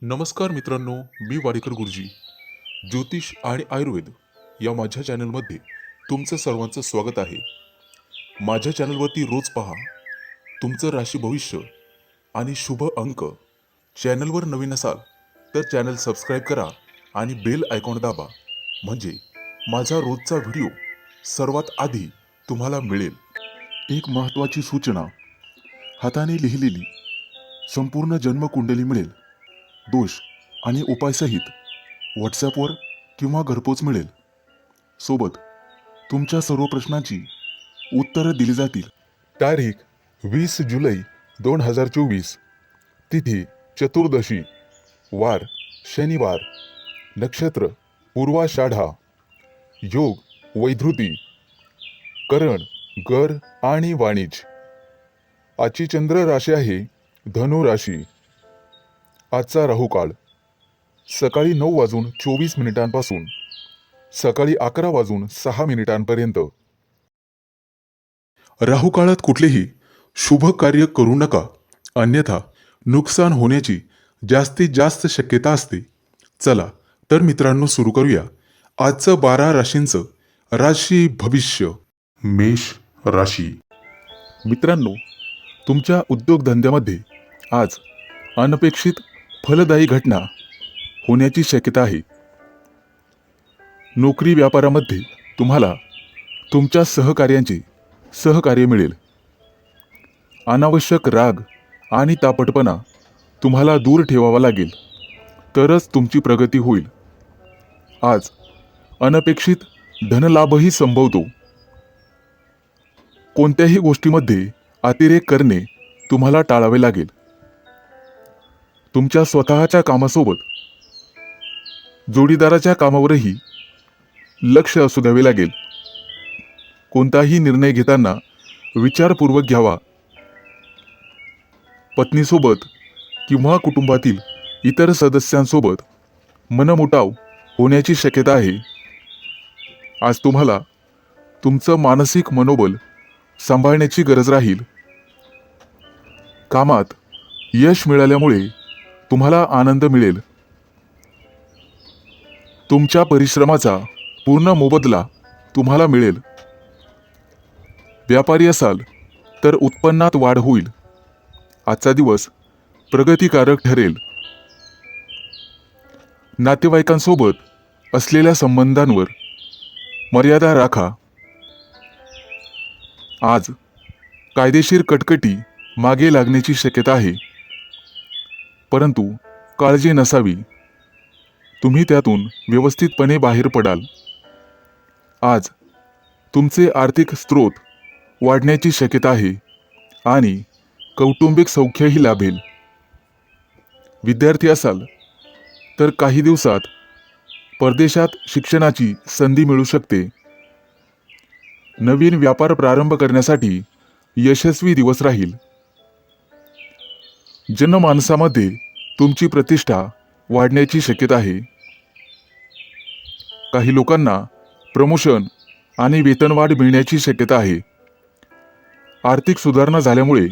नमस्कार मित्रांनो, मी वाडेकर गुरुजी. ज्योतिष आणि आयुर्वेद या माझ्या चॅनलमध्ये तुमचं सर्वांचं स्वागत आहे. माझ्या चॅनलवरती रोज पहा तुमचं राशी भविष्य आणि शुभ अंक. चॅनलवर नवीन असाल तर चॅनल सबस्क्राईब करा आणि बेल आयकॉन दाबा, म्हणजे माझा रोजचा व्हिडिओ सर्वात आधी तुम्हाला मिळेल. एक महत्त्वाची सूचना: हाताने लिहिलेली संपूर्ण जन्मकुंडली मिळेल. दोष आणि उपायसहित व्हॉट्सॲपवर किंवा घरपोच मिळेल. सोबत तुमच्या सर्व प्रश्नांची उत्तरं दिली जातील. तारीख 20 जुलै 2024. तिथी चतुर्दशी. वार शनिवार. नक्षत्र पूर्वाषाढा. योग वैधृती. करण गर आणि वाणिज्य. आजची चंद्र राशी आहे धनु राशी. आजचा राहुकाळ सकाळी 9:24 सकाळी 11:06 राहुकाळात कुठलेही शुभ कार्य करू नका, अन्यथा नुकसान होण्याची जास्तीत जास्त शक्यता असते. चला तर मित्रांनो, सुरू करूया आजचं 12 राशींचं राशी भविष्य. मेष राशी. मित्रांनो, तुमच्या उद्योगधंद्यामध्ये आज अनपेक्षित फलदायी घटना होण्याची शक्यता आहे. नोकरी व्यापारामध्ये तुम्हाला तुमच्या सहकार्यांचे सहकार्य मिळेल. अनावश्यक राग आणि तापटपणा तुम्हाला दूर ठेवावा लागेल, तरच तुमची प्रगती होईल. आज अनपेक्षित धनलाभही संभवतो. कोणत्याही गोष्टीमध्ये अतिरेक करणे तुम्हाला टाळावे लागेल. तुमच्या स्वतःच्या कामासोबत जोडीदाराच्या कामावरही लक्ष असू द्यावे लागेल. कोणताही निर्णय घेताना विचारपूर्वक घ्यावा. पत्नीसोबत किंवा कुटुंबातील इतर सदस्यांसोबत मनमुटाव होण्याची शक्यता आहे. आज तुम्हाला तुमचं मानसिक मनोबल सांभाळण्याची गरज राहील. कामात यश मिळाल्यामुळे तुम्हाला आनंद मिळेल. तुमच्या परिश्रमाचा पूर्ण मोबदला तुम्हाला मिळेल. व्यापारी असाल तर उत्पन्नात वाढ होईल. आजचा दिवस प्रगतिकारक ठरेल. नातेवाईकांसोबत असलेल्या संबंधांवर मर्यादा राखा. आज कायदेशीर कटकटी मागे लागण्याची शक्यता आहे, परंतु काळजी नसावी. तुम्ही त्यातून व्यवस्थितपणे बाहेर पडाल. आज तुमचे आर्थिक स्रोत वाढण्याची शक्यता आहे आणि कौटुंबिक सौख्यही लाभेल. विद्यार्थी असाल तर काही दिवसात परदेशात शिक्षणाची संधी मिळू शकते. नवीन व्यापार प्रारंभ करण्यासाठी यशस्वी दिवस राहील. जनमानसामध्ये तुमची प्रतिष्ठा वाढण्याची शक्यता आहे. काही लोकांना प्रमोशन आणि वेतनवाढ मिळण्याची शक्यता आहे. आर्थिक सुधारणा झाल्यामुळे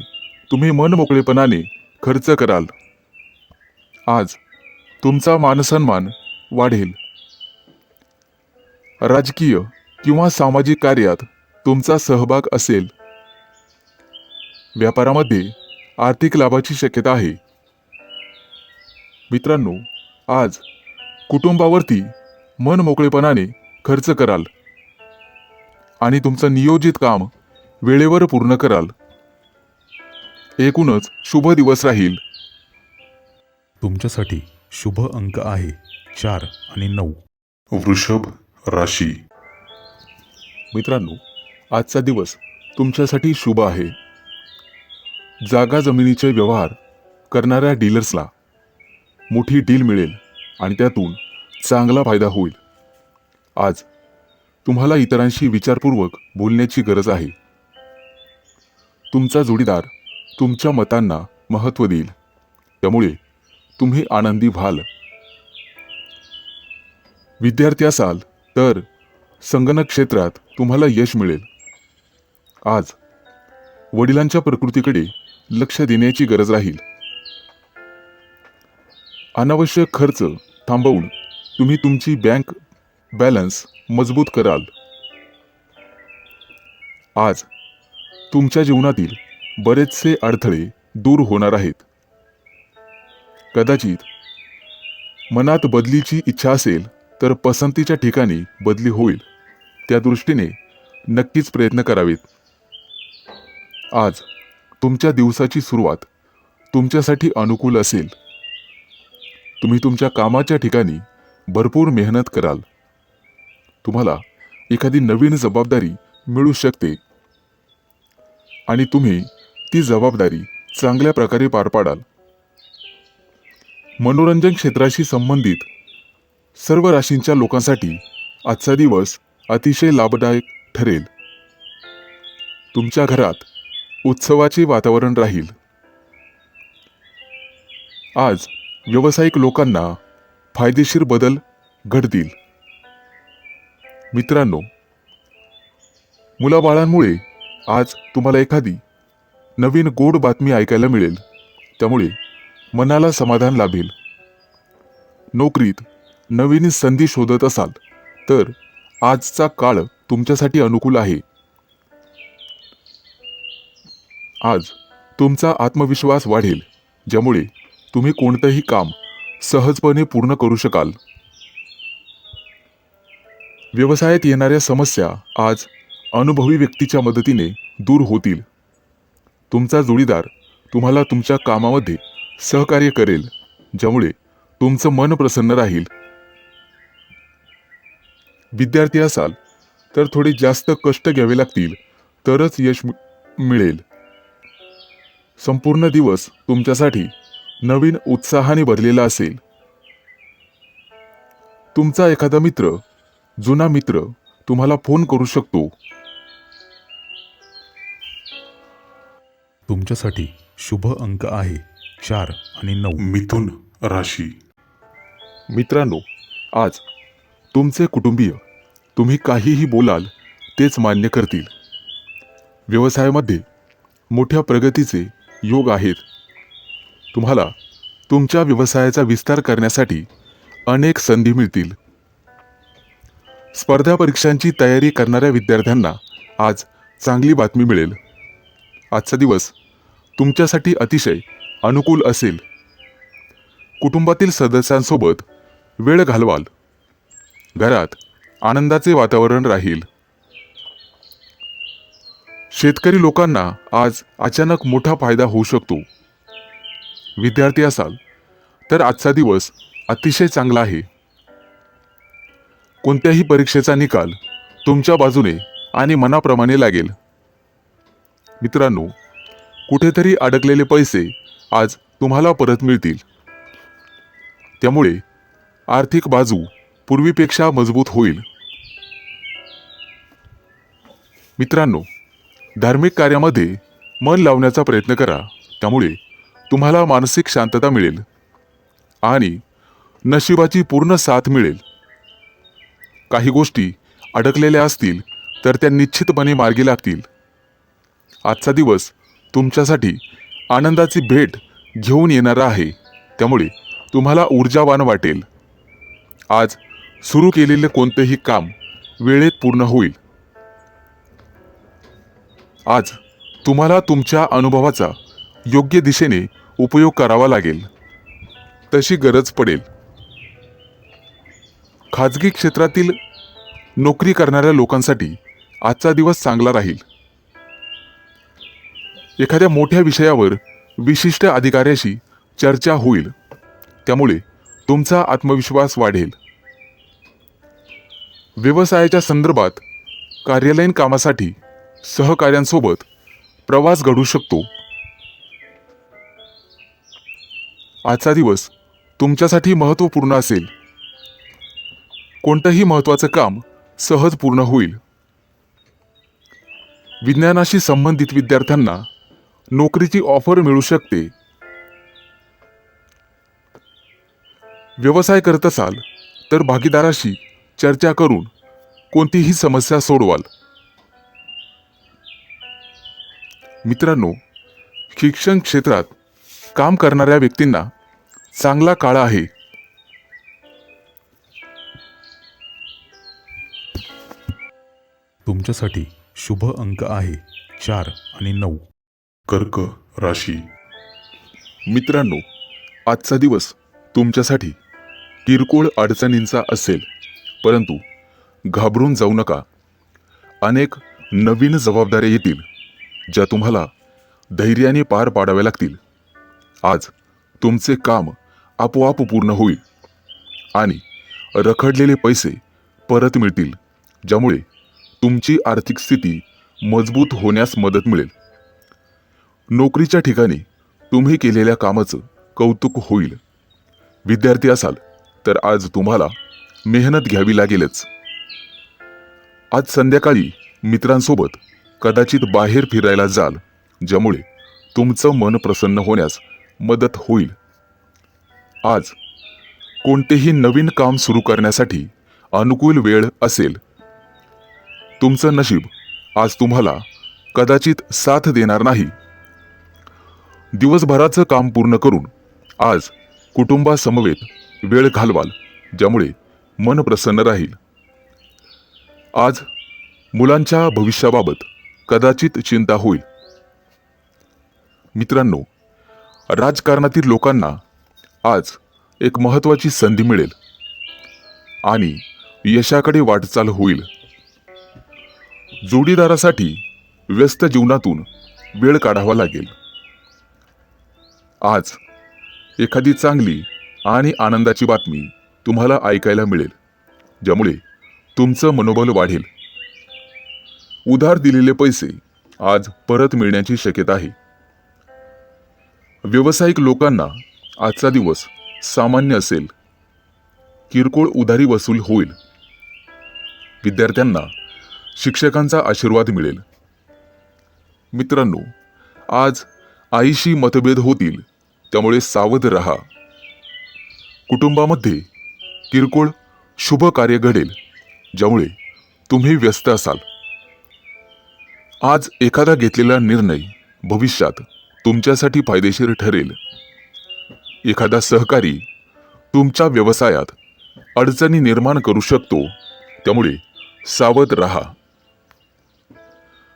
तुम्ही मनमोकळेपणाने खर्च कराल. आज तुमचा मानसन्मान वाढेल. राजकीय किंवा सामाजिक कार्यात तुमचा सहभाग असेल. व्यापारामध्ये आर्थिक लाभाची शक्यता आहे. मित्रांनो, आज कुटुंबावरती मनमोकळेपणाने खर्च कराल आणि तुमचं नियोजित काम वेळेवर पूर्ण कराल. एकूणच शुभ दिवस राहील. तुमच्यासाठी शुभ अंक आहे 4 आणि 9. वृषभ राशी. मित्रांनो, आजचा दिवस तुमच्यासाठी शुभ आहे. जागा जमिनीचे व्यवहार करणाऱ्या डीलर्सला मोठी डील मिळेल आणि त्यातून चांगला फायदा होईल. आज तुम्हाला इतरांशी विचारपूर्वक बोलण्याची गरज आहे. तुमचा जोडीदार तुमच्या मतांना महत्त्व देईल, त्यामुळे तुम्ही आनंदी व्हाल. विद्यार्थी असाल तर संगणक क्षेत्रात तुम्हाला यश मिळेल. आज वडिलांच्या प्रकृतीकडे लक्ष देण्याची गरज राहील. अनावश्यक खर्च थांबवून तुम्ही तुमची बँक बॅलन्स मजबूत कराल. आज तुमच्या जीवनातील बरेचसे अडथळे दूर होणार आहेत. कदाचित मनात बदलीची इच्छा असेल तर पसंतीच्या ठिकाणी बदली होईल. त्या दृष्टीने नक्कीच प्रयत्न करावेत. आज तुमच्या दिवसाची सुरुवात तुमच्यासाठी अनुकूल असेल. तुम्ही तुमच्या कामाच्या ठिकाणी भरपूर मेहनत कराल. तुम्हाला एखादी नवीन जबाबदारी मिळू शकते आणि तुम्ही ती जबाबदारी चांगल्या प्रकारे पार पाडाल. मनोरंजन क्षेत्राशी संबंधित सर्व राशींच्या लोकांसाठी आजचा दिवस अतिशय लाभदायक ठरेल. तुमच्या घरात उत्सवाचे वातावरण राहील. आज व्यावसायिक लोकांना फायदेशीर बदल घडतील. मित्रांनो, मुलाबाळांमुळे आज तुम्हाला एखादी नवीन गोड बातमी ऐकायला मिळेल. त्यामुळे मनाला समाधान लाभेल. नोकरीत नवीन संधी शोधत असाल तर आजचा काळ तुमच्यासाठी अनुकूल आहे. आज तुमचा आत्मविश्वास वाढेल, ज्यामुळे तुम्ही कोणतंही काम सहजपणे पूर्ण करू शकाल. व्यवसायात येणाऱ्या समस्या आज अनुभवी व्यक्तीच्या मदतीने दूर होतील. तुमचा जोडीदार तुम्हाला तुमच्या कामामध्ये सहकार्य करेल, ज्यामुळे तुमचं मन प्रसन्न राहील. विद्यार्थी असाल तर थोडे जास्त कष्ट घ्यावे लागतील तरच यश मिळेल. संपूर्ण दिवस तुमच्यासाठी नवीन उत्साहाने भरलेला असेल. तुमचा एखादा मित्र, जुना मित्र तुम्हाला फोन करू शकतो. तुमच्यासाठी शुभ अंक आहे 4 आणि 9. मिथुन राशी. मित्रांनो, आज तुमचे कुटुंबीय तुम्ही काहीही बोलाल तेच मान्य करतील. व्यवसायामध्ये मोठ्या प्रगतीचे योग आहेत. तुम्हाला तुमच्या व्यवसायाचा विस्तार करण्यासाठी अनेक संधी मिळतील. स्पर्धा परीक्षांची तयारी करणाऱ्या विद्यार्थ्यांना आज चांगली बातमी मिळेल. आजचा दिवस तुमच्यासाठी अतिशय अनुकूल असेल. कुटुंबातील सदस्यांसोबत वेळ घालवाल. घरात आनंदाचे वातावरण राहील. शेतकरी लोकांना आज अचानक मोठा फायदा होऊ शकतो. विद्यार्थी असाल तर आजचा दिवस अतिशय चांगला आहे. कोणत्याही परीक्षेचा निकाल तुमच्या बाजूने आणि मनाप्रमाणे लागेल. मित्रांनो, कुठेतरी अडकलेले पैसे आज तुम्हाला परत मिळतील. त्यामुळे आर्थिक बाजू पूर्वीपेक्षा मजबूत होईल. मित्रांनो, धार्मिक कार्यामध्ये मन लावण्याचा प्रयत्न करा. त्यामुळे तुम्हाला मानसिक शांतता मिळेल आणि नशिबाची पूर्ण साथ मिळेल. काही गोष्टी अडकलेल्या असतील तर त्या निश्चितपणे मार्गी लागतील. आजचा दिवस तुमच्यासाठी आनंदाची भेट घेऊन येणारा आहे. त्यामुळे तुम्हाला ऊर्जावान वाटेल. आज सुरू केलेले कोणतेही काम वेळेत पूर्ण होईल. आज तुम्हाला तुमच्या अनुभवाचा योग्य दिशेने उपयोग करावा लागेल. तशी गरज पडेल. खाजगी क्षेत्रातील नोकरी करणाऱ्या लोकांसाठी आजचा दिवस चांगला राहील. एखाद्या मोठ्या विषयावर विशिष्ट अधिकाऱ्याशी चर्चा होईल. त्यामुळे तुमचा आत्मविश्वास वाढेल. व्यवसायाच्या संदर्भात कार्यालयीन कामासाठी सहकाऱ्यांसोबत प्रवास घडू शकतो. आजचा दिवस तुमच्यासाठी महत्त्वपूर्ण असेल. कोणतंही महत्त्वाचं काम सहज पूर्ण होईल. विज्ञानाशी संबंधित विद्यार्थ्यांना नोकरीची ऑफर मिळू शकते. व्यवसाय करत असाल तर भागीदाराशी चर्चा करून कोणतीही समस्या सोडवाल. मित्रांनो, शिक्षण क्षेत्रात काम करणाऱ्या व्यक्तींना चांगला काळ आहे. तुमच्यासाठी शुभ अंक आहे 4 आणि 9. कर्क राशी. मित्रांनो, आजचा दिवस तुमच्यासाठी किरकोळ अडचणींचा असेल, परंतु घाबरून जाऊ नका. अनेक नवीन जबाबदाऱ्या येतील, ज्या तुम्हाला धैर्याने पार पाडाव्या लागतील. आज तुमचे काम आपोआप पूर्ण होईल आणि रखडलेले पैसे परत मिळतील, ज्यामुळे तुमची आर्थिक स्थिती मजबूत होण्यास मदत मिळेल. नोकरीच्या ठिकाणी तुम्ही केलेल्या कामाचं कौतुक होईल. विद्यार्थी असाल तर आज तुम्हाला मेहनत घ्यावी लागेलच. आज संध्याकाळी मित्रांसोबत कदाचित बाहेर फिरायला जाल, ज्यामुळे तुमचं मन प्रसन्न होण्यास मदत होईल. आज कोणतेही नवीन काम सुरू करण्यासाठी अनुकूल वेळ असेल. तुमचं नशीब आज तुम्हाला कदाचित साथ देणार नाही. दिवसभराचं काम पूर्ण करून आज कुटुंबासमवेत वेळ घालवाल, ज्यामुळे मन प्रसन्न राहील. आज मुलांच्या भविष्याबाबत कदाचित चिंता होईल. मित्रांनो, राजकारणातील लोकांना आज एक महत्त्वाची संधी मिळेल आणि यशाकडे वाटचाल होईल. जोडीदारासाठी व्यस्त जीवनातून वेळ काढावा लागेल. आज एखादी चांगली आणि आनंदाची बातमी तुम्हाला ऐकायला मिळेल, ज्यामुळे तुमचं मनोबल वाढेल. उधार दिलेले पैसे आज परत मिळण्याची शक्यता आहे. व्यावसायिक लोकांना आजचा दिवस सामान्य असेल. किरकोळ उधारी वसूल होईल. विद्यार्थ्यांना शिक्षकांचा आशीर्वाद मिळेल. मित्रांनो, आज आईशी मतभेद होतील, त्यामुळे सावध रहा. कुटुंबामध्ये किरकोळ शुभ कार्य घडेल, ज्यामुळे तुम्ही व्यस्त असाल. आज एखादा घेतलेला निर्णय भविष्यात तुमच्यासाठी फायदेशीर ठरेल. एखादा सहकारी तुमच्या व्यवसायात अडचणी निर्माण करू शकतो, त्यामुळे सावध रहा.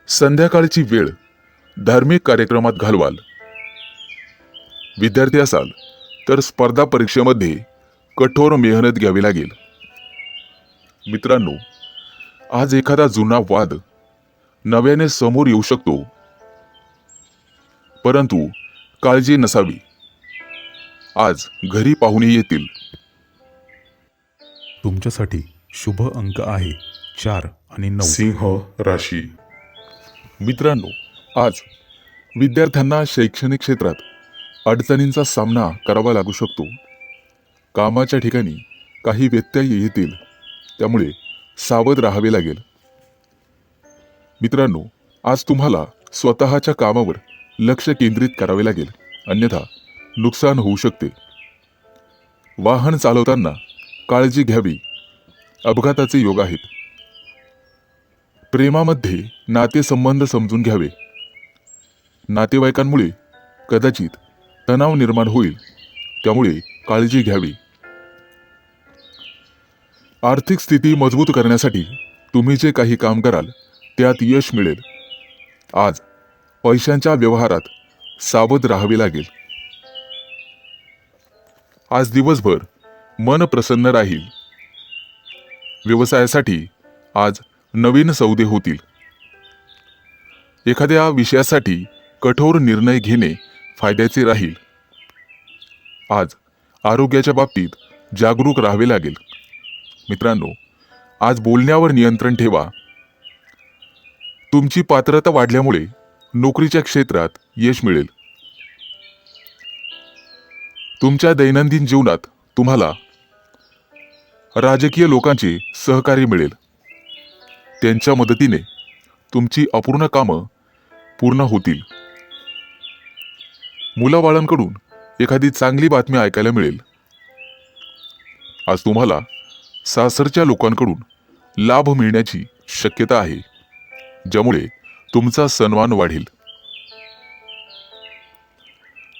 संध्याकाळची वेळ धार्मिक कार्यक्रमात घालवाल. विद्यार्थी असाल तर स्पर्धा परीक्षेमध्ये कठोर मेहनत घ्यावी लागेल. मित्रांनो, आज एखादा जुना वाद नव्याने समोर येऊ शकतो, परंतु काळजी नसावी. आज घरी पाहुणे येतील. तुमच्यासाठी शुभ अंक आहे 4 आणि 9. सिंह राशी. मित्रांनो, आज विद्यार्थ्यांना शैक्षणिक क्षेत्रात अडचणींचा सामना करावा लागू शकतो. कामाच्या ठिकाणी काही व्यत्यय येतील, त्यामुळे सावध राहावे लागेल. मित्रांनो, आज तुम्हाला स्वतःच्या कामावर लक्ष केंद्रित करावे लागेल, अन्यथा नुकसान होऊ शकते. वाहन चालवताना काळजी घ्यावी. अपघाताचे योग आहेत. प्रेमामध्ये नातेसंबंध समजून घ्यावे. नातेवाईकांमुळे कदाचित तणाव निर्माण होईल, त्यामुळे काळजी घ्यावी. आर्थिक स्थिती मजबूत करण्यासाठी तुम्ही जे काही काम कराल त्यात यश मिळेल. आज पैशांच्या व्यवहारात सावध राहावे लागेल. आज दिवसभर मन प्रसन्न राहील. व्यवसायासाठी आज नवीन सौदे होतील. एखाद्या विषयासाठी कठोर निर्णय घेणे फायद्याचे राहील. आज आरोग्याच्या बाबतीत जागरूक राहावे लागेल. मित्रांनो, आज बोलण्यावर नियंत्रण ठेवा. तुमची पात्रता वाढल्यामुळे नोकरीच्या क्षेत्रात यश मिळेल. तुमच्या दैनंदिन जीवनात तुम्हाला राजकीय लोकांचे सहकार्य मिळेल. त्यांच्या मदतीने तुमची अपूर्ण कामं पूर्ण होतील. मुलाबाळांकडून एखादी चांगली बातमी ऐकायला मिळेल. आज तुम्हाला सासरच्या लोकांकडून लाभ मिळण्याची शक्यता आहे, ज्यामुळे तुमचा सन्मान वाढेल.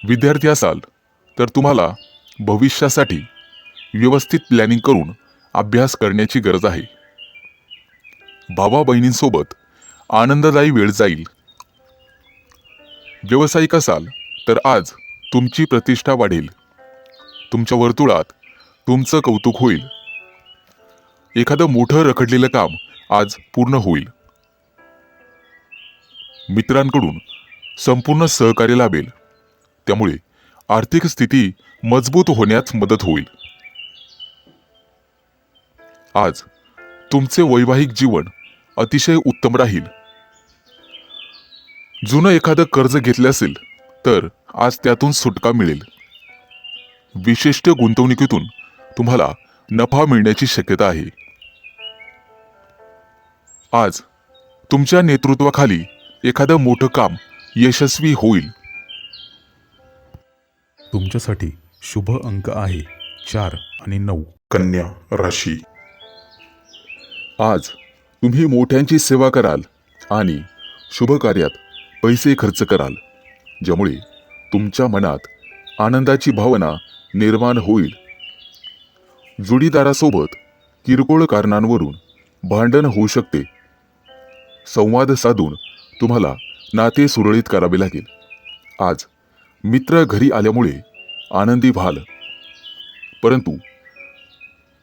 विद्यार्थी असाल तर तुम्हाला भविष्यासाठी व्यवस्थित प्लॅनिंग करून अभ्यास करण्याची गरज आहे. भावा बहिणींसोबत आनंददायी वेळ जाईल. व्यावसायिक असाल तर आज तुमची प्रतिष्ठा वाढेल. तुमच्या वर्तुळात तुमचं कौतुक होईल. एखादं मोठं रखडलेलं काम आज पूर्ण होईल. मित्रांकडून संपूर्ण सहकार्य लाभेल. त्यामुळे आर्थिक स्थिती मजबूत होण्यास मदत होईल. आज तुमचे वैवाहिक जीवन अतिशय उत्तम राहील. जुनं एखादं कर्ज घेतलं असेल तर आज त्यातून सुटका मिळेल. विशिष्ट गुंतवणुकीतून तुम्हाला नफा मिळण्याची शक्यता आहे. आज तुमच्या नेतृत्वाखाली एखादं मोठं काम यशस्वी होईल. तुमच्यासाठी शुभ अंक आहे 4 आणि 9. कन्या राशी. आज तुम्ही मोठ्यांची सेवा कराल आणि शुभ कार्यात पैसे खर्च कराल, ज्यामुळे तुमच्या मनात आनंदाची भावना निर्माण होईल. जोडीदारासोबत किरकोळ कारणांवरून भांडण होऊ शकते. संवाद साधून तुम्हाला नाते सुरळीत करावे लागेल. आज मित्र घरी आल्यामुळे आनंदी व्हाल, परंतु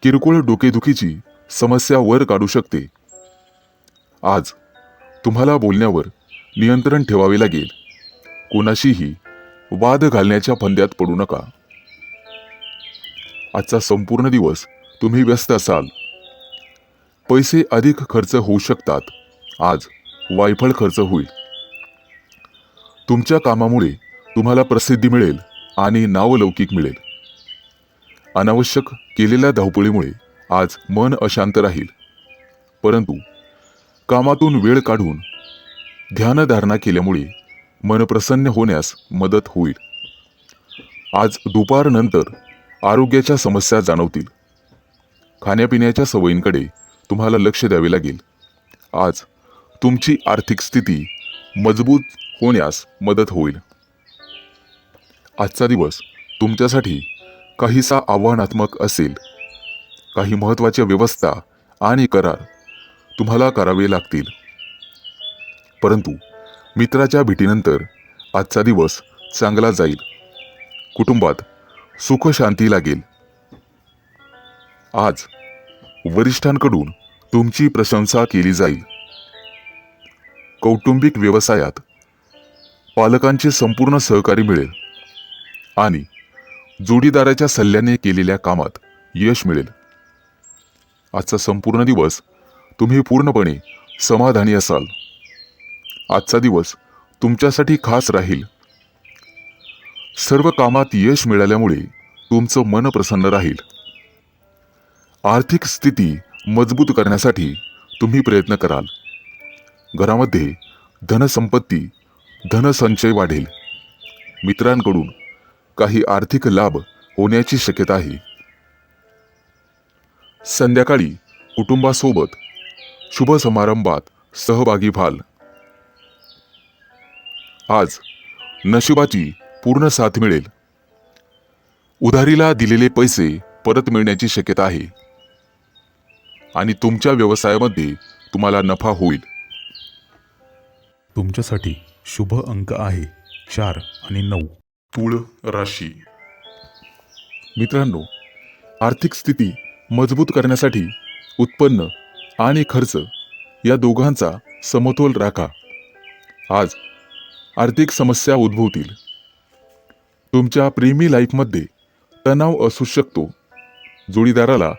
किरकोळ डोकेदुखीची समस्या वर काढू शकते. आज तुम्हाला बोलण्यावर नियंत्रण ठेवावे लागेल. कोणाशीही वाद घालण्याच्या फंद्यात पडू नका. आजचा संपूर्ण दिवस तुम्ही व्यस्त असाल. पैसे अधिक खर्च होऊ शकतात. आज वायफळ खर्च होईल. तुमच्या कामामुळे तुम्हाला प्रसिद्धी मिळेल आणि नावलौकिक मिळेल. अनावश्यक केलेल्या धावपळीमुळे आज मन अशांत राहील, परंतु कामातून वेळ काढून ध्यानधारणा केल्यामुळे मन प्रसन्न होण्यास मदत होईल. आज दुपारनंतर आरोग्याच्या समस्या जाणवतील. खाण्यापिण्याच्या सवयींकडे तुम्हाला लक्ष द्यावे लागेल. आज तुमची आर्थिक स्थिती मजबूत होण्यास मदत होईल. आजचा दिवस तुमच्यासाठी काहीसा आव्हानात्मक असेल. काही महत्त्वाच्या व्यवस्था आणि करार तुम्हाला करावे लागतील, परंतु मित्राच्या भेटीनंतर आजचा दिवस चांगला जाईल. कुटुंबात सुख शांती लागेल. आज वरिष्ठांकडून तुमची प्रशंसा केली जाईल. कौटुंबिक व्यवसायात पालकांचे संपूर्ण सहकार्य मिळेल आणि जोडीदाराच्या सल्ल्याने केलेल्या कामात यश मिळेल. आजचा संपूर्ण दिवस तुम्ही पूर्णपणे समाधानी असाल. आजचा दिवस तुमच्यासाठी खास राहील. सर्व कामात यश मिळाल्यामुळे तुमचं मन प्रसन्न राहील. आर्थिक स्थिती मजबूत करण्यासाठी तुम्ही प्रयत्न कराल. घरामध्ये धनसंपत्ती, धनसंचय वाढेल. मित्रांकडून काही आर्थिक लाभ होण्याची शक्यता आहे. संध्याकाळी कुटुंबासोबत शुभ समारंभात सहभागी व्हाल. आज नशिबाची पूर्ण साथ मिळेल. उधारीला दिलेले पैसे परत मिळण्याची शक्यता आहे आणि तुमच्या व्यवसायामध्ये तुम्हाला नफा होईल. तुमच्यासाठी शुभ अंक आहे 4 आणि 9. तुळ राशी. मित्रांनो, आर्थिक स्थिती मजबूत करण्यासाठी उत्पन्न आणि खर्च या दोघांचा समतोल राखा. आज आर्थिक समस्या उद्भवतील. तुमच्या प्रेमी लाईफमध्ये तणाव असू शकतो. जोडीदाराला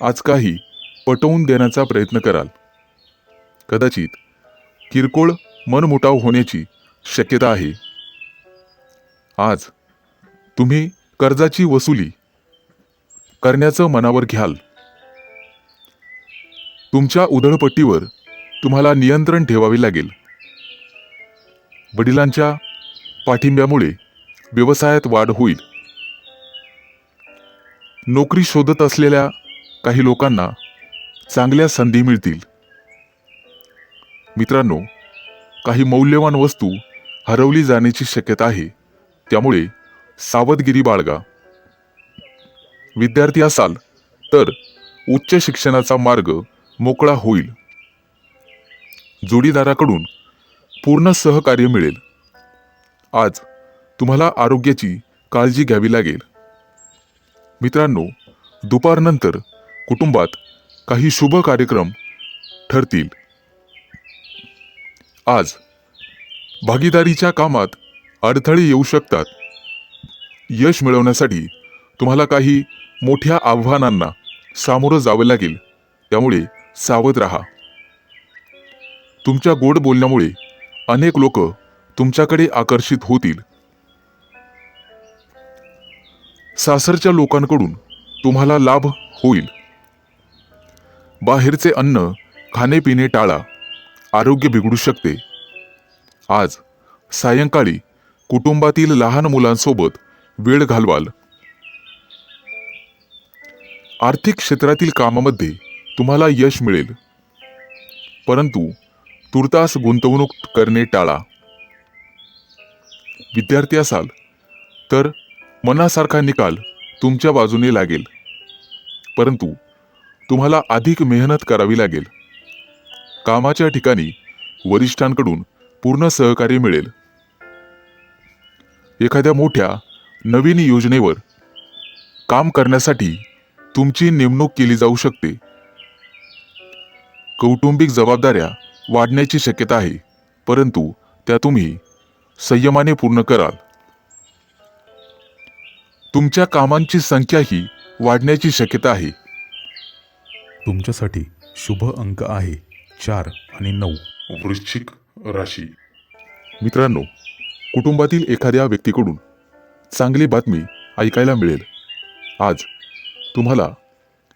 आज काही पटवून देण्याचा प्रयत्न कराल. कदाचित किरकोळ मनमुटाव होण्याची शक्यता आहे. आज तुम्ही कर्जाची वसुली करण्याचं मनावर घ्याल. तुमच्या उधळपट्टीवर तुम्हाला नियंत्रण ठेवावे लागेल. वडिलांच्या पाठिंब्यामुळे व्यवसायात वाढ होईल. नोकरी शोधत असलेल्या काही लोकांना चांगल्या संधी मिळतील. मित्रांनो, काही मौल्यवान वस्तू हरवली जाण्याची शक्यता आहे, त्यामुळे सावधगिरी बाळगा. विद्यार्थी असाल तर उच्च शिक्षणाचा मार्ग मोकळा होईल. जोडीदाराकडून पूर्ण सहकार्य मिळेल. आज तुम्हाला आरोग्याची काळजी घ्यावी लागेल. मित्रांनो, दुपारनंतर कुटुंबात काही शुभ कार्यक्रम ठरतील. आज भागीदारीच्या कामात अडथळे येऊ शकतात. यश मिळवण्यासाठी तुम्हाला काही मोठ्या आव्हानांना सामोरं जावं लागेल, त्यामुळे सावध राहा. तुमच्या गोड बोलण्यामुळे अनेक लोक तुमच्याकडे आकर्षित होतील. सासरच्या लोकांकडून तुम्हाला लाभ होईल. बाहेरचे अन्न खाणे-पिणे टाळा, आरोग्य बिघडू शकते. आज सायंकाळी कुटुंबातील लहान मुलांसोबत वेळ घालवाल. आर्थिक क्षेत्रातील कामामध्ये तुम्हाला यश मिळेल, परंतु तुर्तास गुंतवणूक करणे टाळा. विद्यार्थी असाल तर मनासारखा निकाल तुमच्या बाजूने लागेल, परंतु तुम्हाला अधिक मेहनत करावी लागेल. कामाच्या ठिकाणी वरिष्ठांकडून पूर्ण सहकार्य मिळेल. एखाद्या मोठ्या नवीन योजनेवर काम करण्यासाठी तुमची नेमणूक केली जाऊ शकते. कौटुंबिक जबाबदाऱ्या वाढण्याची शक्यता आहे, परंतु त्या तुम्ही संयमाने पूर्ण कराल. तुमच्या कामांची संख्याही वाढण्याची शक्यता आहे. तुमच्यासाठी शुभ अंक आहे 4 आणि 9. वृश्चिक राशी. मित्रांनो, कुटुंबातील एखाद्या व्यक्तीकडून चांगली बातमी ऐकायला मिळेल. आज तुम्हाला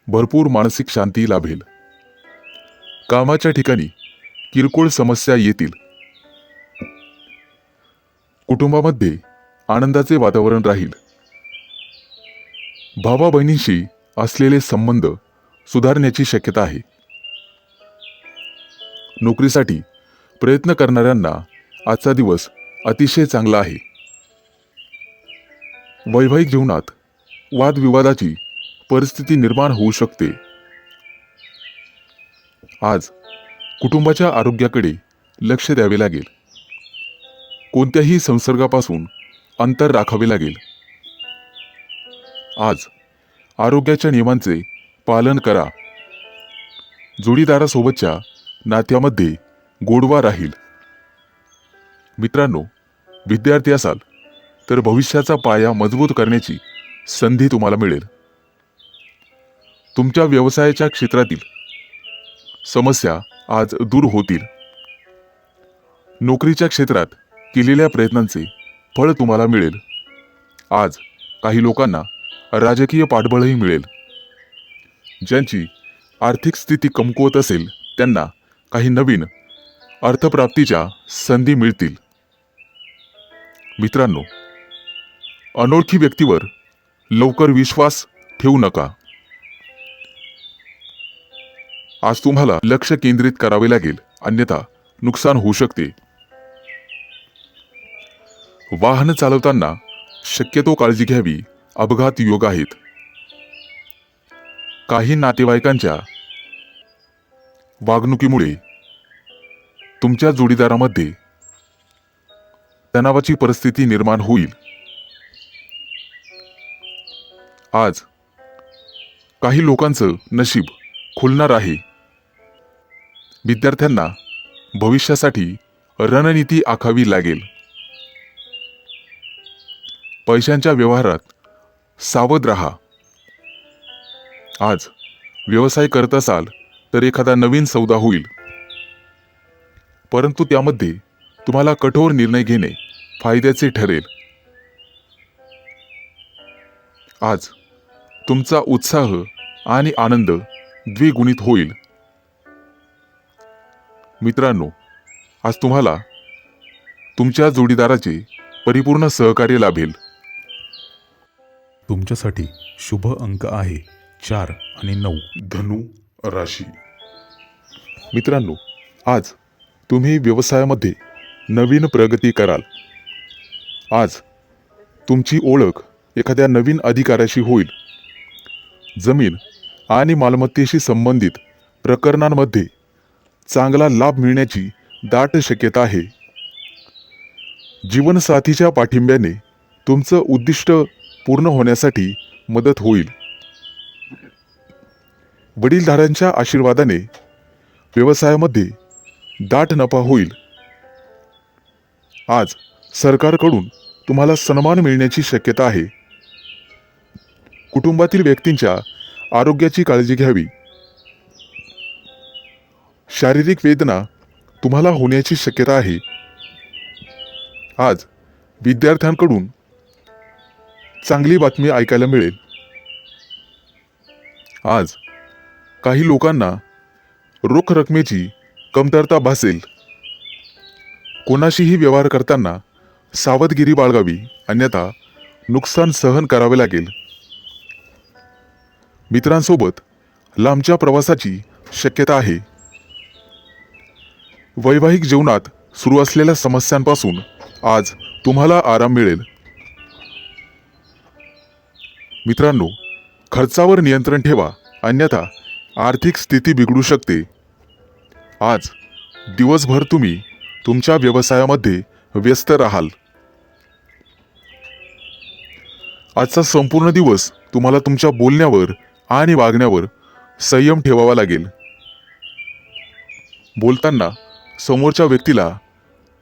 भरपूर मानसिक शांती लाभेल. कामाच्या ठिकाणी किरकोळ समस्या येतील. कुटुंबामध्ये आनंदाचे वातावरण राहील. भावा बहिणींशी असलेले संबंध सुधारण्याची शक्यता आहे. नोकरीसाठी प्रयत्न करणाऱ्यांना आजचा दिवस अतिशय चांगला आहे. वैवाहिक जीवनात वादविवादाची परिस्थिती निर्माण होऊ शकते. आज कुटुंबाच्या आरोग्याकडे लक्ष द्यावे लागेल. कोणत्याही संसर्गापासून अंतर राखावे लागेल. आज आरोग्याच्या नियमांचे पालन करा. जोडीदारासोबतच्या नात्यामध्ये गोडवा राहील. मित्रांनो, विद्यार्थी असाल तर भविष्याचा पाया मजबूत करण्याची संधी तुम्हाला मिळेल. तुमच्या व्यवसायाच्या क्षेत्रातील समस्या आज दूर होतील. नोकरीच्या क्षेत्रात केलेल्या प्रयत्नांचे फळ तुम्हाला मिळेल. आज काही लोकांना राजकीय पाठबळही मिळेल. ज्यांची आर्थिक स्थिती कमकुवत असेल त्यांना काही नवीन अर्थप्राप्तीच्या संधी मिळतील. मित्रांनो, अनोळखी व्यक्तीवर लवकर विश्वास ठेवू नका. आज तुम्हाला लक्ष केंद्रित करावे लागेल, अन्यथा नुकसान होऊ शकते. वाहन चालवताना शक्यतो काळजी घ्यावी. अपघात योग आहेत. काही नातेवाईकांच्या वागणुकीमुळे तुमच्या जोडीदारामध्ये तणावाची परिस्थिती निर्माण होईल. आज काही लोकांचं नशीब खुलणार आहे. विद्यार्थ्यांना भविष्यासाठी रणनीती आखावी लागेल. पैशांच्या व्यवहारात सावध राहा. आज व्यवसाय करत असाल तर एखादा नवीन सौदा होईल, परंतु त्यामध्ये तुम्हाला कठोर निर्णय घेणे फायद्याचे ठरेल. आज तुमचा उत्साह आणि आनंद द्विगुणित होईल. मित्रांनो, आज तुम्हाला तुमच्या जोडीदाराचे परिपूर्ण सहकार्य लाभेल. तुमच्यासाठी शुभ अंक आहे 4 आणि 9. धनु राशी. मित्रांनो, आज तुम्ही व्यवसायामध्ये नवीन प्रगती कराल. आज तुमची ओळख एखाद्या नवीन अधिकाऱ्याशी होईल. जमीन आणि मालमत्तेशी संबंधित प्रकरणांमध्ये चांगला लाभ मिळण्याची दाट शक्यता आहे. जीवनसाथीच्या पाठिंब्याने तुमचं उद्दिष्ट पूर्ण होण्यासाठी मदत होईल. वडीलधाऱ्यांच्या आशीर्वादाने व्यवसायामध्ये दाट नफा होईल. आज सरकारकडून तुम्हाला सन्मान मिळण्याची शक्यता आहे. कुटुंबातील व्यक्तींच्या आरोग्याची काळजी घ्यावी. शारीरिक वेदना तुम्हाला होण्याची शक्यता आहे. आज विद्यार्थ्यांकडून चांगली बातमी ऐकायला मिळेल. आज काही लोकांना रोख रकमेची कमतरता भासेल. कोणाशीही व्यवहार करताना सावधगिरी बाळगावी, अन्यथा नुकसान सहन करावे लागेल. मित्रांसोबत लांबच्या प्रवासाची शक्यता आहे. वैवाहिक जीवनात सुरू असलेल्या समस्यांपासून आज तुम्हाला आराम मिळेल. मित्रांनो, खर्चावर नियंत्रण ठेवा, अन्यथा आर्थिक स्थिती बिघडू शकते. आज दिवसभर तुम्ही तुमच्या व्यवसायामध्ये व्यस्त राहाल. आजचा संपूर्ण दिवस तुम्हाला तुमच्या बोलण्यावर आणि वागण्यावर संयम ठेवावा लागेल. बोलताना समोरच्या व्यक्तीला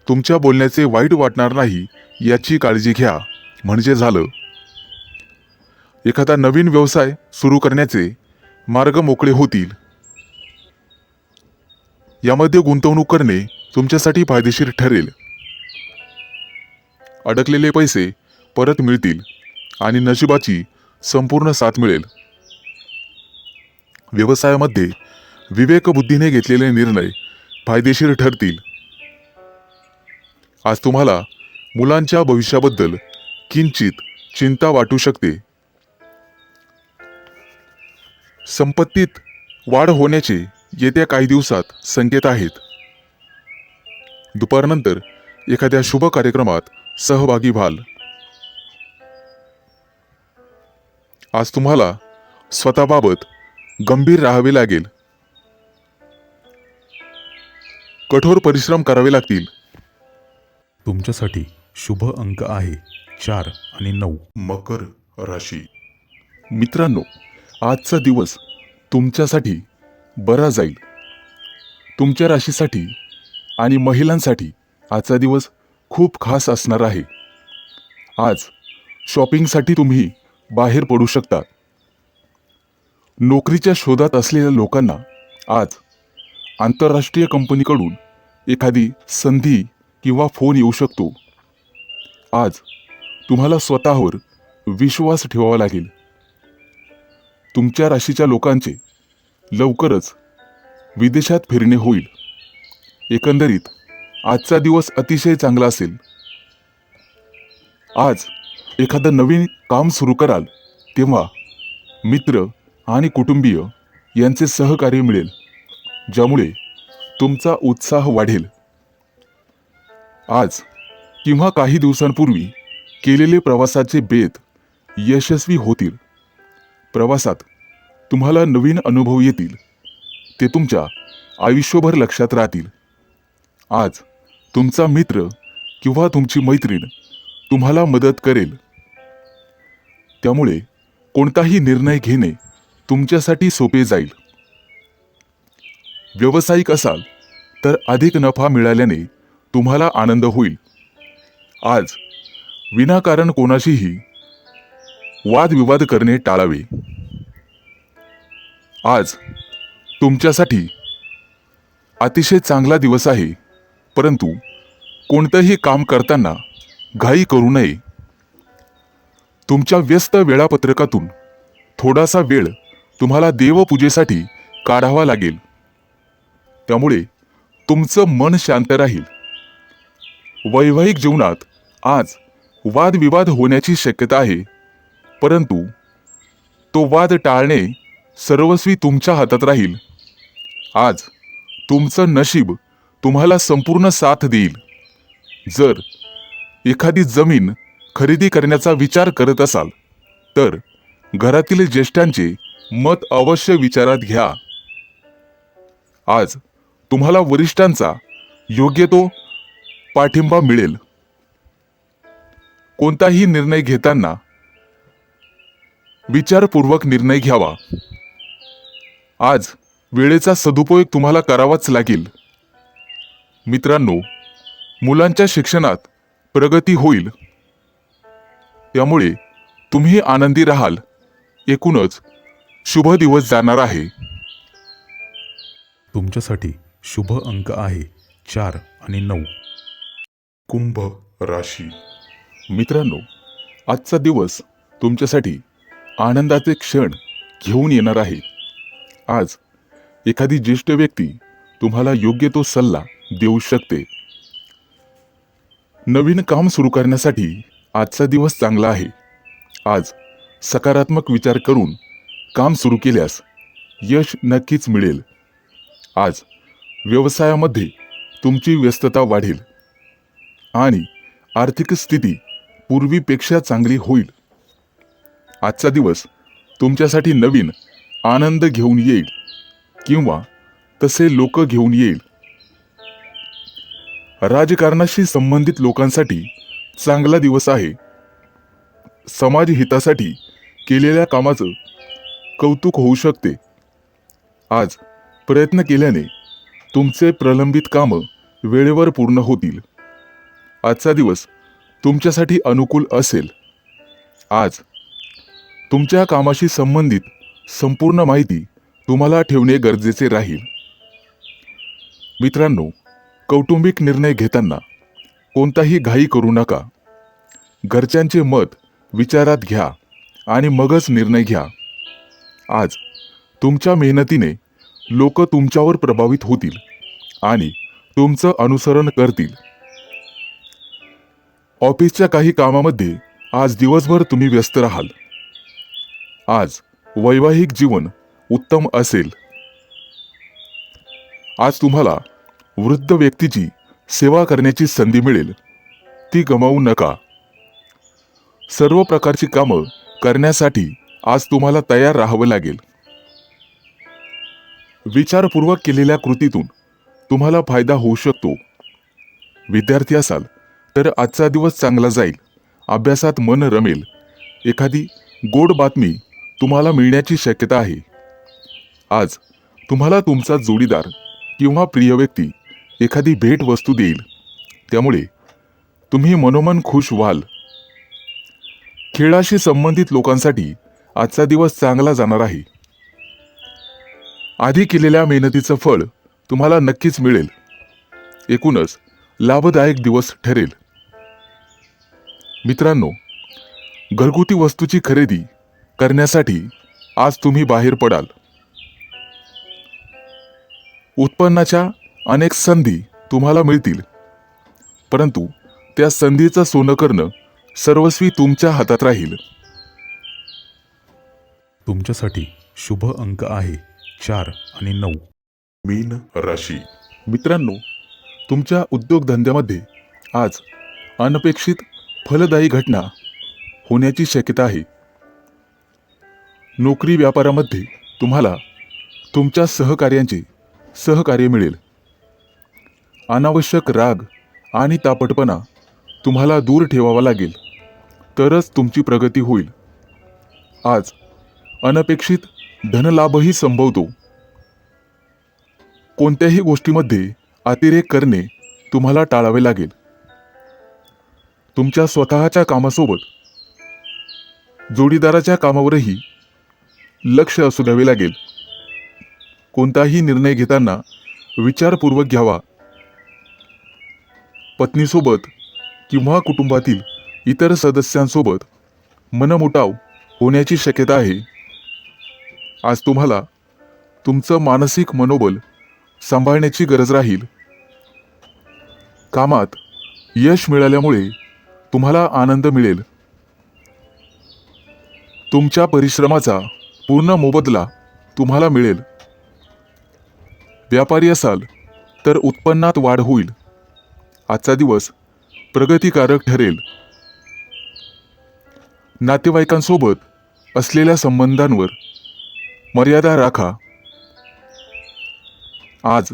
तुमच्या बोलण्याचे वाईट वाटणार नाही याची काळजी घ्या, म्हणजे झालं. एखादा नवीन व्यवसाय सुरू करण्याचे मार्ग मोकळे होतील. यामध्ये गुंतवणूक करणे तुमच्यासाठी फायदेशीर ठरेल. अडकलेले पैसे परत मिळतील आणि नशिबाची संपूर्ण साथ मिळेल. व्यवसायामध्ये विवेकबुद्धीने घेतलेले निर्णय फायदेशीर ठरतील. आज तुम्हाला मुलांच्या भविष्याबद्दल किंचित चिंता वाटू शकते. संपत्तीत वाढ होण्याचे येत्या काही दिवसात संकेत आहेत. दुपारनंतर एखाद्या शुभ कार्यक्रमात सहभागी व्हाल. आज तुम्हाला स्वतःबाबत गंभीर राहावे लागेल. कठोर परिश्रम करावे लागतील. तुमच्यासाठी शुभ अंक आहे 4 आणि 9. मकर राशी. मित्रांनो, आजचा दिवस तुमच्यासाठी बरा जाईल. तुमच्या राशीसाठी आणि महिलांसाठी आजचा दिवस खूप खास असणार आहे. आज शॉपिंगसाठी तुम्ही बाहेर पडू शकता. नोकरीच्या शोधात असलेल्या लोकांना आज आंतरराष्ट्रीय कंपनीकडून एखादी संधी किंवा फोन येऊ शकतो. आज तुम्हाला स्वतःवर विश्वास ठेवावा लागेल. तुमच्या राशीच्या लोकांचे लवकरच विदेशात फिरणे होईल. एकंदरीत आजचा दिवस अतिशय चांगला असेल. आज एखादं नवीन काम सुरू कराल तेव्हा मित्र आणि कुटुंबीय यांचे सहकार्य मिळेल, ज्यामुळे तुमचा उत्साह वाढेल. आज किंवा काही दिवसांपूर्वी केलेले प्रवासाचे बेत यशस्वी होतील. प्रवासात तुम्हाला नवीन अनुभव येतील. ते तुमच्या आयुष्यभर लक्षात राहतील. आज तुमचा मित्र किंवा तुमची मैत्रीण तुम्हाला मदत करेल. त्यामुळे कोणताही निर्णय घेणे तुमच्यासाठी सोपे जाईल. व्यावसायिक असाल तर अधिक नफा मिळाल्याने तुम्हाला आनंद होईल. आज विनाकारण कोणाशीही वादविवाद करणे टाळावे. आज तुमच्यासाठी अतिशय चांगला दिवस आहे, परंतु कोणतंही काम करताना घाई करू नये. तुमच्या व्यस्त वेळापत्रकातून थोडासा वेळ तुम्हाला देवपूजेसाठी काढावा लागेल. त्यामुळे तुमचं मन शांत राहील. वैवाहिक जीवनात आज वादविवाद होण्याची शक्यता आहे, परंतु तो वाद टाळणे सर्वस्वी तुमच्या हातात राहील. आज तुमचं नशीब तुम्हाला संपूर्ण साथ देईल. जर एखादी जमीन खरेदी करण्याचा विचार करत असाल तर घरातील ज्येष्ठांचे मत अवश्य विचारात घ्या. आज तुम्हाला वरिष्ठांचा योग्य तो पाठिंबा मिळेल. कोणताही निर्णय घेताना विचारपूर्वक निर्णय घ्यावा. आज वेळेचा सदुपयोग तुम्हाला करावाच लागेल. मित्रांनो, मुलांच्या शिक्षणात प्रगती होईल, त्यामुळे तुम्ही आनंदी राहाल. एकूणच शुभ दिवस जाणार आहे. तुमच्यासाठी शुभ अंक आहे 4 आणि 9. कुंभ राशी. मित्रांनो, आजचा दिवस तुमच्यासाठी आनंदाचे क्षण घेऊन येणार आहे. आज एखादी ज्येष्ठ व्यक्ती तुम्हाला योग्य तो सल्ला देऊ शकते. नवीन काम सुरू करण्यासाठी आजचा दिवस चांगला आहे. आज सकारात्मक विचार करून काम सुरू केल्यास यश नक्कीच मिळेल. आज व्यवसायामध्ये तुमची व्यस्तता वाढेल आणि आर्थिक स्थिती पूर्वीपेक्षा चांगली होईल. आजचा दिवस तुमच्यासाठी नवीन आनंद घेऊन येईल किंवा तसे लोक घेऊन येईल. राजकारणाशी संबंधित लोकांसाठी चांगला दिवस आहे. समाज हितासाठी केलेल्या कामाचं कौतुक होऊ शकते. आज प्रयत्न केल्याने तुमचे प्रलंबित कामं वेळेवर पूर्ण होतील. आजचा दिवस तुमच्यासाठी अनुकूल असेल. आज तुमच्या कामाशी संबंधित संपूर्ण माहिती तुम्हाला ठेवणे गरजेचे राहील. मित्रांनो, कौटुंबिक निर्णय घेताना कोणताही घाई करू नका. घरच्यांचे मत विचारात घ्या आणि मगच निर्णय घ्या. आज तुमच्या मेहनतीने लोक तुमच्यावर प्रभावित होतील आणि तुमचं अनुसरण करतील. ऑफिसच्या काही कामामध्ये आज दिवसभर तुम्ही व्यस्त राहाल. आज वैवाहिक जीवन उत्तम असेल. आज तुम्हाला वृद्ध व्यक्तीची सेवा करण्याची संधी मिळेल, ती गमावू नका. सर्व प्रकारची कामं करण्यासाठी आज तुम्हाला तयार राहावं लागेल. विचारपूर्वक केलेल्या कृतीतून तुम्हाला फायदा होऊ शकतो. विद्यार्थी असाल तर आजचा दिवस चांगला जाईल. अभ्यासात मन रमेल. एखादी गोड बातमी तुम्हाला मिळण्याची शक्यता आहे. आज तुम्हाला तुमचा जोडीदार किंवा प्रिय व्यक्ती एखादी भेट वस्तू देईल, त्यामुळे तुम्ही मनोमन खुश व्हाल. खेळाशी संबंधित लोकांसाठी आजचा दिवस चांगला जाणार आहे. आधी केलेल्या मेहनतीचं फळ तुम्हाला नक्कीच मिळेल. एकूणच लाभदायक दिवस ठरेल. मित्रांनो, घरगुती वस्तूची खरेदी करण्यासाठी आज तुम्ही बाहेर पडाल. उत्पन्नाच्या अनेक संधी तुम्हाला मिळतील, परंतु त्या संधीचं सोनं करणं सर्वस्वी तुमच्या हातात राहील. तुमच्यासाठी शुभ अंक आहे 4 आणि 9. मीन राशी. मित्रांनो, तुमच्या उद्योगधंद्यामध्ये आज अनपेक्षित फलदायी घटना होण्याची शक्यता आहे. नोकरी व्यापारामध्ये तुम्हाला तुमच्या सहकार्यांचे सहकार्य मिळेल. अनावश्यक राग आणि तापटपणा तुम्हाला दूर ठेवावा लागेल, तरच तुमची प्रगती होईल. आज अनपेक्षित धनलाभही संभवतो. कोणत्याही गोष्टीमध्ये अतिरेक करणे तुम्हाला टाळावे लागेल. तुमच्या स्वतःच्या कामासोबत जोडीदाराच्या कामावरही लक्ष असू द्यावे लागेल. कोणताही निर्णय घेताना विचारपूर्वक घ्यावा. पत्नीसोबत किंवा कुटुंबातील इतर सदस्यांसोबत मनमुटाव होण्याची शक्यता आहे. आज तुम्हाला तुमचं मानसिक मनोबल सांभाळण्याची गरज राहील. कामात यश मिळाल्यामुळे तुम्हाला आनंद मिळेल. तुमच्या परिश्रमाचा पूर्ण मोबदला तुम्हाला मिळेल. व्यापारी असाल तर उत्पन्नात वाढ होईल. आजचा दिवस प्रगतिकारक ठरेल. नातेवाईकांसोबत असलेल्या संबंधांवर मर्यादा राखा. आज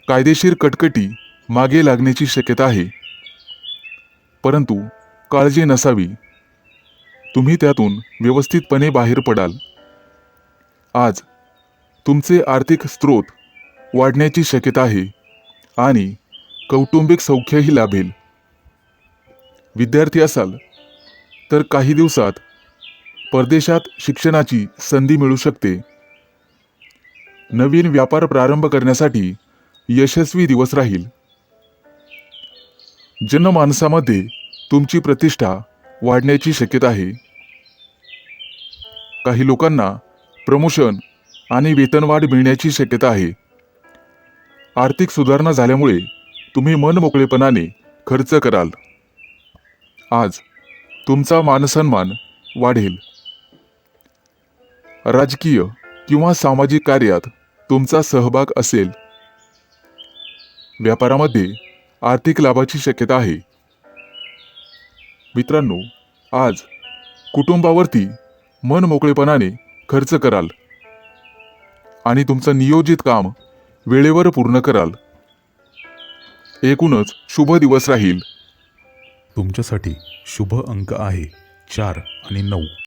कायदेशीर कटकटी मागे लागण्याची शक्यता आहे, परंतु काळजी नसावी. तुम्ही त्यातून व्यवस्थितपणे बाहेर पडाल. आज तुमचे आर्थिक स्रोत वाढण्याची शक्यता आहे आणि कौटुंबिक सौख्यही लाभेल. विद्यार्थी असाल तर काही दिवसात परदेशात शिक्षणाची संधी मिळू शकते. नवीन व्यापार प्रारंभ करण्यासाठी यशस्वी दिवस राहील. जनमानसामध्ये तुमची प्रतिष्ठा वाढण्याची शक्यता आहे. काही लोकांना प्रमोशन आणि वेतनवाढ मिळण्याची शक्यता आहे. आर्थिक सुधारणा झाल्यामुळे तुम्ही मनमोकळेपणाने खर्च कराल. आज तुमचा मानसन्मान वाढेल. राजकीय किंवा सामाजिक कार्यात तुमचा सहभाग असेल. व्यापारामध्ये आर्थिक लाभाची शक्यता आहे. मित्रांनो, आज कुटुंबावरती मनमोकळेपणाने खर्च कराल आणि तुमचं नियोजित काम वेळेवर पूर्ण कराल. एकूणच शुभ दिवस राहील. तुमच्यासाठी शुभ अंक आहे 4 आणि 9.